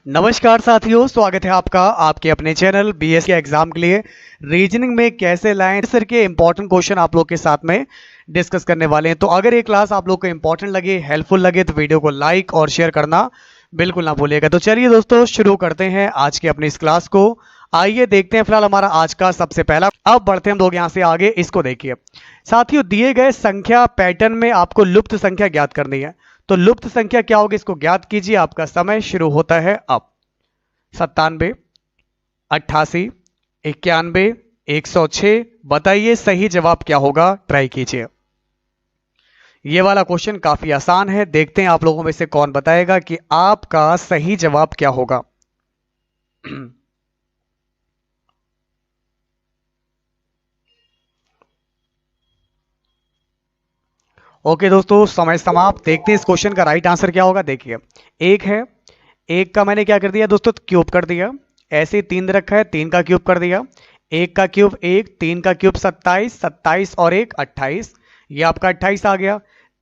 नमस्कार साथियों, स्वागत है आपका आपके अपने चैनल बीएस के एग्जाम के लिए रीजनिंग में कैसे लाएं सर के इंपॉर्टेंट क्वेश्चन आप लोग के साथ में डिस्कस करने वाले हैं। तो अगर ये क्लास आप लोग को इंपॉर्टेंट लगे, हेल्पफुल लगे तो वीडियो को लाइक और शेयर करना बिल्कुल ना भूलिएगा। तो चलिए दोस्तों शुरू करते हैं आज की अपनी इस क्लास को। आइए देखते हैं फिलहाल हमारा आज का सबसे पहला। अब बढ़ते हैं हम लोग यहाँ से आगे। इसको देखिए साथियों, दिए गए संख्या पैटर्न में आपको लुप्त संख्या ज्ञात करनी है। तो लुप्त संख्या क्या होगी, इसको ज्ञात कीजिए। आपका समय शुरू होता है अब। 97, 88, 91, 106। बताइए सही जवाब क्या होगा, ट्राई कीजिए। ये वाला क्वेश्चन काफी आसान है। देखते हैं आप लोगों में से कौन बताएगा कि आपका सही जवाब क्या होगा। ओके दोस्तों, समय समाप्त। देखते हैं इस क्वेश्चन का राइट आंसर क्या होगा। देखिए एक है, एक का मैंने क्या कर दिया दोस्तों, क्यूब कर दिया। ऐसे ही तीन दे रखा है, तीन का क्यूब कर दिया। एक का क्यूब एक, तीन का क्यूब 27, 27 और एक 28। ये आपका 28 आ गया।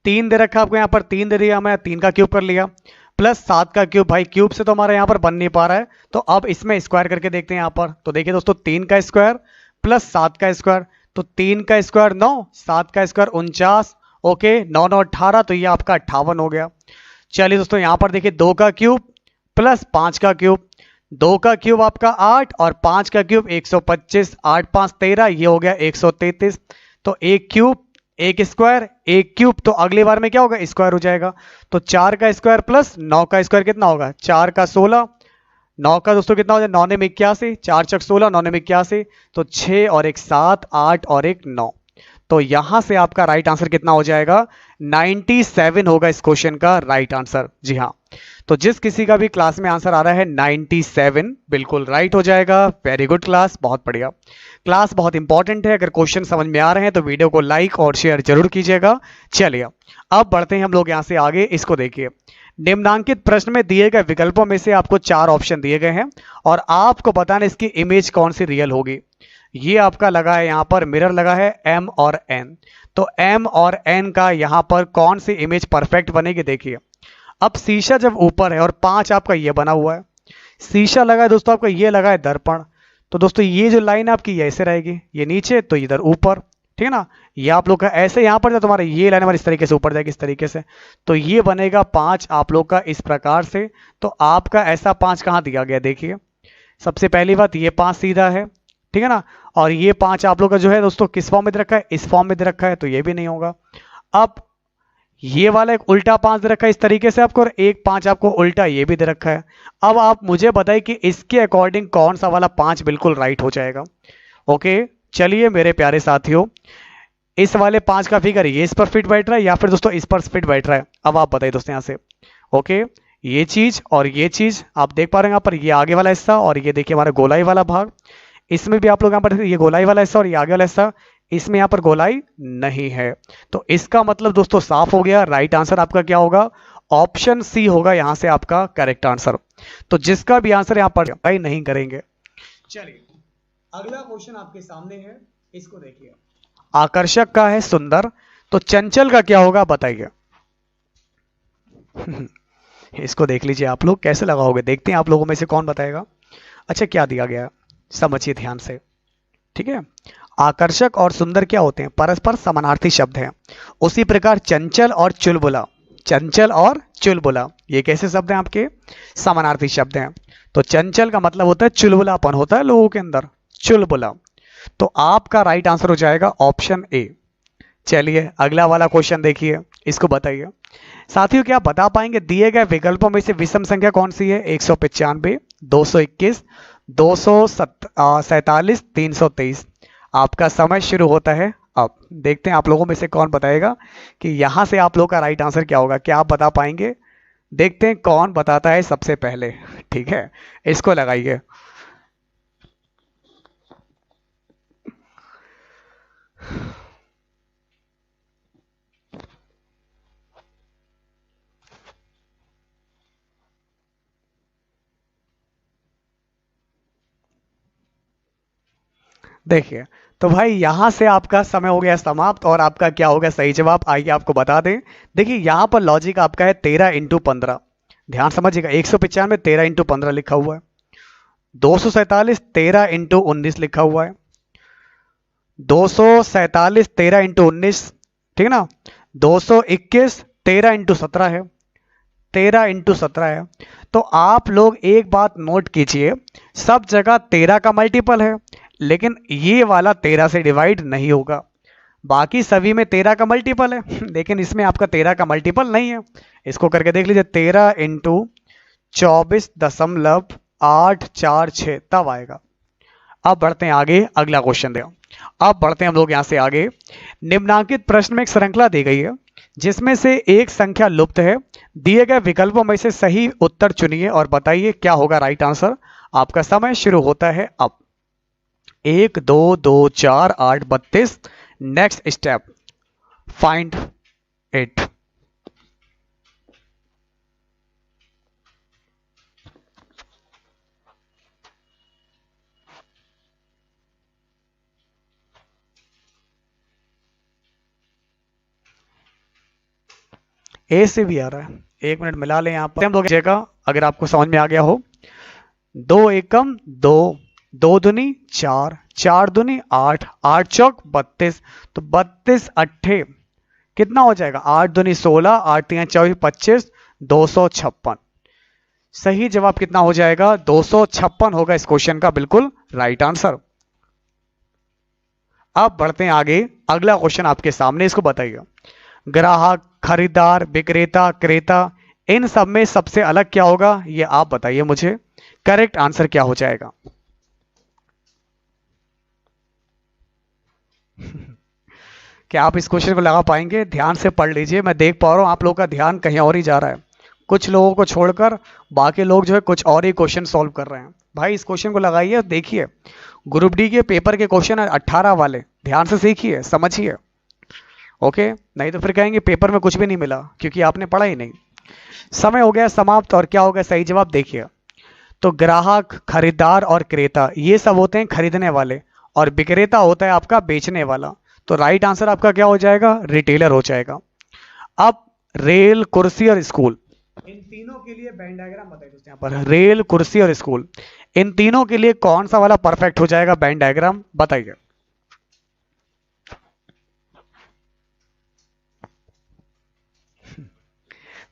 तीन दे रखा आपको यहाँ पर, तीन दे दिया, मैं तीन का क्यूब कर लिया। प्लस 7 का क्यूब, भाई क्यूब से तो हमारा यहाँ पर बन नहीं पा रहा है, तो अब इसमें स्क्वायर करके देखते हैं यहाँ पर। तो देखिए दोस्तों, 3 का स्क्वायर प्लस 7 का स्क्वायर, तो 3 का स्क्वायर 9, 7 का स्क्वायर 49। ओके, 9 9 18, तो ये आपका 58 हो गया। चलिए दोस्तों यहाँ पर देखिए, 2 का क्यूब प्लस 5 का क्यूब, 2 का क्यूब आपका 8 और 5 का क्यूब 125, 8 5 13, ये हो गया 133। तो एक क्यूब एक स्क्वायर एक क्यूब, तो अगली बार में क्या होगा, स्क्वायर हो जाएगा। तो 4 का स्क्वायर प्लस 9 का स्क्वायर कितना होगा, 4 का 16, 9 का दोस्तों कितना हो जाए, 9 ने 81, 4 चक 16, 9 ने 81, तो 6 और एक 7, 8 और एक 9। तो यहां से आपका राइट आंसर कितना हो जाएगा, 97 होगा इस क्वेश्चन का राइट आंसर। जी हाँ, तो जिस किसी का भी क्लास में आंसर आ रहा है 97 बिल्कुल राइट हो जाएगा। वेरी गुड क्लास, बहुत बढ़िया क्लास, बहुत इंपॉर्टेंट है। अगर क्वेश्चन समझ में आ रहे हैं तो वीडियो को लाइक और शेयर जरूर कीजिएगा। चलिए अब बढ़ते हैं हम लोग यहाँ से आगे। इसको देखिए, निम्नांकित प्रश्न में दिए गए विकल्पों में से आपको 4 ऑप्शन दिए गए हैं और आपको बताना इसकी इमेज कौन सी रियल होगी। ये आपका लगा है यहाँ पर, मिरर लगा है M और N। तो M और N का यहाँ पर कौन सी इमेज परफेक्ट बनेगी। देखिए अब शीशा जब ऊपर है और 5 आपका ये बना हुआ है, शीशा लगा है दोस्तों आपका, ये लगा है दर्पण। तो दोस्तों ये जो लाइन आपकी ये ऐसे रहेगी, ये नीचे तो इधर ऊपर, ठीक है ना। ये आप लोग का ऐसे यहाँ पर, तुम्हारा ये लाइन हमारी इस तरीके से ऊपर जाएगी, इस तरीके से। तो ये बनेगा 5 आप लोग का इस प्रकार से। तो आपका ऐसा 5 कहाँ दिया गया, देखिए सबसे पहली बात, ये 5 सीधा है, ठीक है ना। और ये 5 आप लोग का जो है दोस्तों किस फॉर्म में दे रखा है, इस फॉर्म में दे रखा है, तो ये भी नहीं होगा। अब ये वाला एक उल्टा 5 दे रखा है इस तरीके से आपको, और एक 5 आपको उल्टा ये भी दे रखा है। अब आप मुझे बताइए कि इसके अकॉर्डिंग कौन सा वाला 5 बिल्कुल राइट हो जाएगा। ओके चलिए मेरे प्यारे साथियों, इस वाले 5 का फिगर ये इस पर फिट बैठ रहा है या फिर दोस्तों इस पर फिट बैठ रहा है, अब आप बताइए दोस्तों यहाँ से। ओके, ये चीज और ये चीज आप देख पा रहे हैं यहाँ पर, ये आगे वाला हिस्सा और ये देखिए हमारा गोलाई वाला भाग। इसमें भी आप लोग यहाँ पर ये गोलाई वाला हिस्सा और ये आगे वाला हिस्सा, इसमें यहाँ पर गोलाई नहीं है। तो इसका मतलब दोस्तों साफ हो गया, राइट आंसर आपका क्या होगा, ऑप्शन सी होगा यहाँ से आपका करेक्ट आंसर। तो जिसका भी आंसर यहाँ पर भाई नहीं करेंगे। चलिए अगला क्वेश्चन आपके सामने है, इसको देखिए। आकर्षक का है सुंदर, तो चंचल का क्या होगा बताइए। इसको देख लीजिए आप लोग कैसे लगाओगे, देखते हैं आप लोगों में से कौन बताएगा। अच्छा क्या दिया गया समझिए ध्यान से, ठीक है। आकर्षक और सुंदर क्या होते हैं, परस्पर समानार्थी शब्द हैं। उसी प्रकार चंचल और चुलबुला, चंचल और चुलबुला ये कैसे शब्द हैं आपके, समानार्थी शब्द हैं। तो चंचल का मतलब होता है चुलबुलापन होता है लोगों के अंदर, चुलबुला। तो आपका राइट आंसर हो जाएगा ऑप्शन ए। चलिए अगला वाला क्वेश्चन देखिए, इसको बताइए साथियों, क्या आप बता पाएंगे दिए गए विकल्पों में से विषम संख्या कौन सी है। 195, 221, 247, 323। आपका समय शुरू होता है अब। देखते हैं आप लोगों में से कौन बताएगा कि यहां से आप लोग का राइट आंसर क्या होगा, क्या आप बता पाएंगे। देखते हैं कौन बताता है सबसे पहले, ठीक है। इसको लगाइए। देखिए तो भाई यहां से आपका समय हो गया समाप्त और आपका क्या होगा सही जवाब, आइए आपको बता दें। देखिए यहां पर लॉजिक आपका है 13 × 15। ध्यान समझिएगा, 195 13 इंटू 15 लिखा हुआ है, 247 13 इंटू 19 लिखा हुआ है, 247 13 इंटू 19, ठीक है ना, 221 13 इंटू 17 है, 13 इंटू 17 है। तो आप लोग एक बात नोट कीजिए, सब जगह 13 का मल्टीपल है, लेकिन ये वाला 13 से डिवाइड नहीं होगा। बाकी सभी में 13 का मल्टीपल है, लेकिन इसमें आपका 13 का मल्टीपल नहीं है। इसको करके देख लीजिए, 13 इंटू 24.846 तब आएगा। अब बढ़ते हैं आगे, अगला क्वेश्चन दे। अब बढ़ते हैं हम लोग यहां से आगे। निम्नांकित प्रश्न में एक श्रृंखला दी गई है जिसमें से एक संख्या लुप्त है। दिए गए विकल्पों में से सही उत्तर चुनिए और बताइए क्या होगा राइट आंसर। आपका समय शुरू होता है अब। 1 2 2 4 8 32। Next step, find it. A से भी आ रहा है, 1 मिनट मिला लें यहाँ पर हम लोग जगह, अगर आपको समझ में आ गया हो। 2 एकम 2, 2 दूनी 4, 4 दूनी 8, 8 चौक 32, तो 32 अट्ठे कितना हो जाएगा, 8 दूनी 16, 8 3 24 25, 256। सही जवाब कितना हो जाएगा, 256 होगा इस क्वेश्चन का बिल्कुल राइट आंसर। अब बढ़ते हैं आगे, अगला क्वेश्चन आपके सामने, इसको बताइए। ग्राहक, खरीदार, विक्रेता, क्रेता, इन सब में सबसे अलग क्या होगा, ये आप बताइए मुझे। करेक्ट आंसर क्या हो जाएगा। क्या आप इस क्वेश्चन को लगा पाएंगे? ध्यान से पढ़ लीजिए, मैं देख पा रहा हूं आप लोगों का ध्यान कहीं और ही जा रहा है। कुछ लोगों को छोड़कर बाकी लोग जो है कुछ और ही क्वेश्चन सॉल्व कर रहे हैं। भाई इस क्वेश्चन को लगाइए, देखिए ग्रुप डी के पेपर के क्वेश्चन है 18 वाले, ध्यान से सीखिए, समझिए। ओके, नहीं तो फिर कहेंगे पेपर में कुछ भी नहीं मिला क्योंकि आपने पढ़ा ही नहीं। समय हो गया समाप्त, और क्या होगा सही जवाब देखिए। तो ग्राहक, खरीदार और क्रेता ये सब होते हैं खरीदने वाले, और विक्रेता होता है आपका बेचने वाला। तो राइट आंसर आपका क्या हो जाएगा, रिटेलर हो जाएगा। अब रेल, कुर्सी और स्कूल, इन तीनों के लिए वेन डायग्राम बताइए दोस्तों। यहाँ पर रेल, कुर्सी और स्कूल, इन तीनों के लिए कौन सा वाला परफेक्ट हो जाएगा वेन डायग्राम बताइए।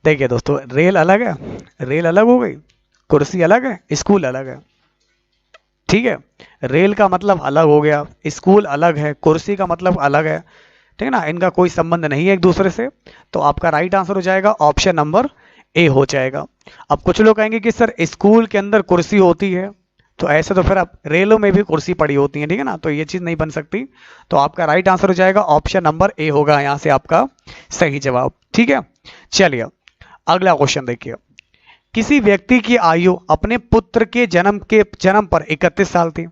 देखिए दोस्तों, रेल अलग है, रेल अलग हो गई, कुर्सी अलग है, स्कूल अलग है। ठीक है, रेल का मतलब अलग हो गया, स्कूल अलग है, कुर्सी का मतलब अलग है, ठीक है ना, इनका कोई संबंध नहीं है एक दूसरे से। तो आपका राइट आंसर हो जाएगा ऑप्शन नंबर ए हो जाएगा। अब कुछ लोग कहेंगे कि सर स्कूल के अंदर कुर्सी होती है, तो ऐसे तो फिर आप रेलों में भी कुर्सी पड़ी होती है, ठीक है ना, तो ये चीज नहीं बन सकती। तो आपका राइट आंसर हो जाएगा ऑप्शन नंबर ए होगा यहां से आपका सही जवाब। ठीक है, चलिए अगला क्वेश्चन देखिए। किसी व्यक्ति की आयु अपने पुत्र के जन्म पर 31 साल थी।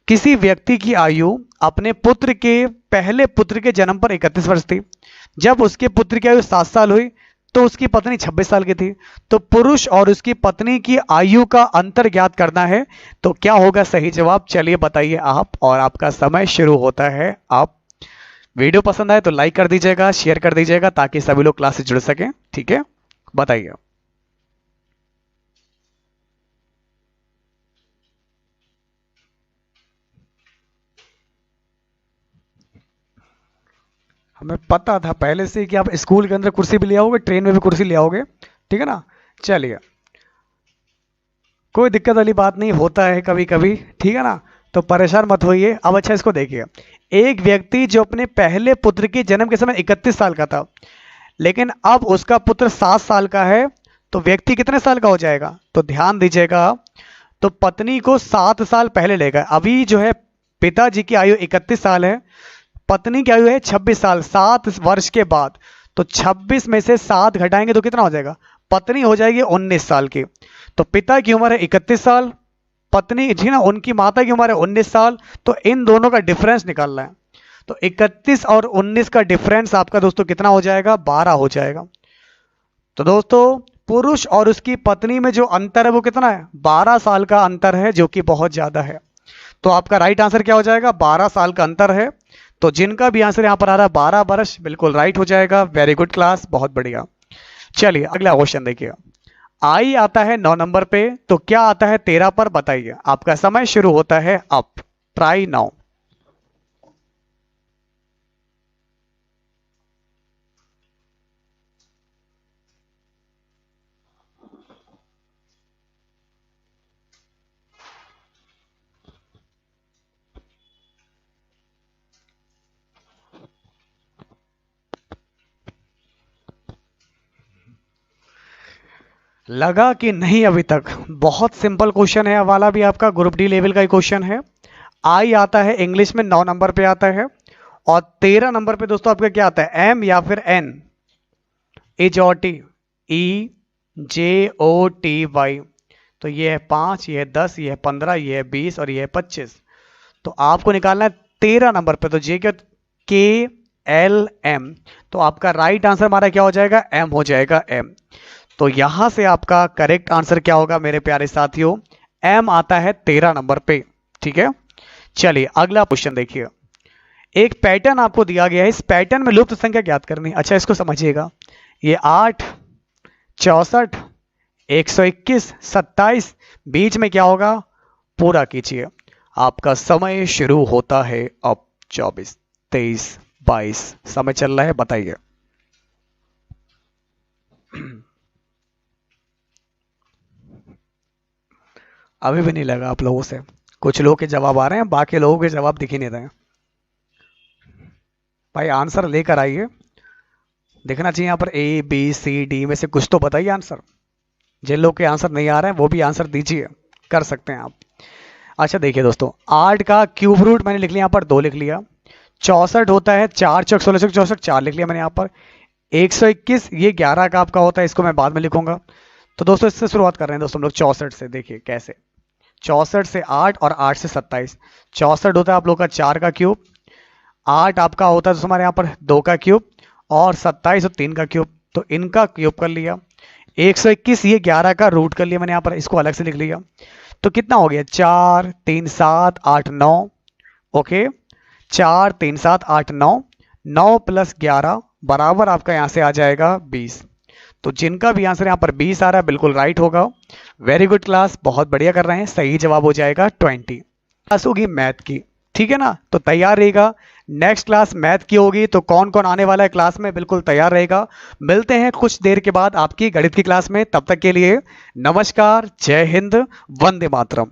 किसी व्यक्ति की आयु अपने पुत्र के पहले पुत्र के जन्म पर 31 वर्ष थी। जब उसके पुत्र की आयु 7 साल हुई तो उसकी पत्नी 26 साल की थी। तो पुरुष और उसकी पत्नी की आयु का अंतर ज्ञात करना है, तो क्या होगा सही जवाब, चलिए बताइए आप, और आपका समय शुरू होता है अब। वीडियो पसंद आए तो लाइक कर दीजिएगा, शेयर कर दीजिएगा ताकि सभी लोग क्लास से जुड़ सकें। ठीक है, बताइए। हमें पता था पहले से कि आप स्कूल के अंदर कुर्सी भी ले आओगे, ट्रेन में भी कुर्सी ले आओगे, ठीक है ना। चलिए, कोई दिक्कत वाली बात नहीं, होता है कभी कभी, ठीक है ना, तो परेशान मत होइए। अब अच्छा इसको देखिए, एक व्यक्ति जो अपने पहले पुत्र के जन्म के समय 31 साल का था, लेकिन अब उसका पुत्र 7 साल का है, तो व्यक्ति कितने साल का हो जाएगा, तो ध्यान दीजिएगा। तो पत्नी को 7 साल पहले लेगा, अभी जो है पिताजी की आयु 31 साल है, पत्नी की आयु है 26 साल, 7 वर्ष के बाद। तो 26 में से 7 घटाएंगे तो कितना हो जाएगा, पत्नी हो जाएगी 19 साल की। तो पिता की उम्र है 31 साल, पत्नी जी ना उनकी माता की उम्र है 19 साल, तो इन दोनों का डिफरेंस निकालना है। तो 31 और 19 का डिफरेंस आपका दोस्तों कितना हो जाएगा, 12 हो जाएगा। तो दोस्तों पुरुष और उसकी पत्नी में जो अंतर है वो कितना है, 12 साल का अंतर है, जो कि बहुत ज्यादा है। तो आपका राइट आंसर क्या हो जाएगा, 12 साल का अंतर है। तो जिनका भी आंसर यहां पर आ रहा है 12 वर्ष, बिल्कुल राइट हो जाएगा। वेरी गुड क्लास, बहुत बढ़िया। चलिए अगला क्वेश्चन देखिए। आई आता है 9 नंबर पे, तो क्या आता है 13 पर, बताइए। आपका समय शुरू होता है अब। Try now. लगा कि नहीं अभी तक? बहुत सिंपल क्वेश्चन है वाला भी, आपका ग्रुप डी लेवल का ही क्वेश्चन है। आई आता है इंग्लिश में 9 नंबर पे आता है, और 13 नंबर पे दोस्तों आपका क्या आता है, एम या फिर एन, एच ओ टी, ई जे ओ टी वाई। तो ये है 5, ये है 10, ये है 15, ये है 20 और ये है 25। तो आपको निकालना है 13 नंबर पे, तो जे के एल एम। तो आपका राइट आंसर हमारा क्या हो जाएगा, एम हो जाएगा, एम। तो यहां से आपका करेक्ट आंसर क्या होगा मेरे प्यारे साथियों, एम आता है 13 नंबर पे। ठीक है, चलिए अगला क्वेश्चन देखिए। एक पैटर्न आपको दिया गया है, इस पैटर्न में लुप्त संख्या ज्ञात करनी। अच्छा इसको समझिएगा, ये 8, 64, 121, 27, बीच में क्या होगा, पूरा कीजिए। आपका समय शुरू होता है अब। 24, 23, 22 समय चल रहा है, बताइए। अभी भी नहीं लगा आप लोगों से? कुछ लोगों के जवाब आ रहे हैं, बाकी लोगों के जवाब दिख ही नहीं रहे हैं। भाई आंसर लेकर आइए, देखना चाहिए यहाँ पर ए बी सी डी में से कुछ तो बताइए आंसर। जिन लोग के आंसर नहीं आ रहे हैं वो भी आंसर दीजिए, कर सकते हैं आप। अच्छा देखिए दोस्तों, 8 का क्यूब रूट मैंने लिख लिया यहाँ पर, 2 लिख लिया। 64 होता है 4 चौक 16 चौक 64, 4 लिख लिया मैंने यहाँ पर। 121 ये 11 का आपका होता है, इसको मैं बाद में लिखूंगा। तो दोस्तों इससे शुरुआत कर रहे हैं दोस्तों हम लोग 64 से। देखिए कैसे, 64 से 8 और 8 से 27। 64 होता है आप लोग का 4 का क्यूब, 8 आपका होता है दोस्तों हमारे यहाँ पर 2 का क्यूब, और 27 और 3 का क्यूब, तो इनका क्यूब कर लिया। 121 ये 11 का रूट कर लिया मैंने यहाँ पर, इसको अलग से लिख लिया। तो कितना हो गया, 4 3 7 8 9। ओके, 4 3 7 8 9, 9 प्लस 11 बराबर आपका यहाँ से आ जाएगा 20। तो जिनका भी आंसर यहाँ पर 20 आ रहा है बिल्कुल राइट होगा। वेरी गुड क्लास, बहुत बढ़िया कर रहे हैं। सही जवाब हो जाएगा 20। क्लास होगी मैथ की, ठीक है ना, तो तैयार रहेगा। नेक्स्ट क्लास मैथ की होगी, तो कौन कौन आने वाला है क्लास में, बिल्कुल तैयार रहेगा। मिलते हैं कुछ देर के बाद आपकी गणित की क्लास में, तब तक के लिए नमस्कार, जय हिंद, वंदे मातरम।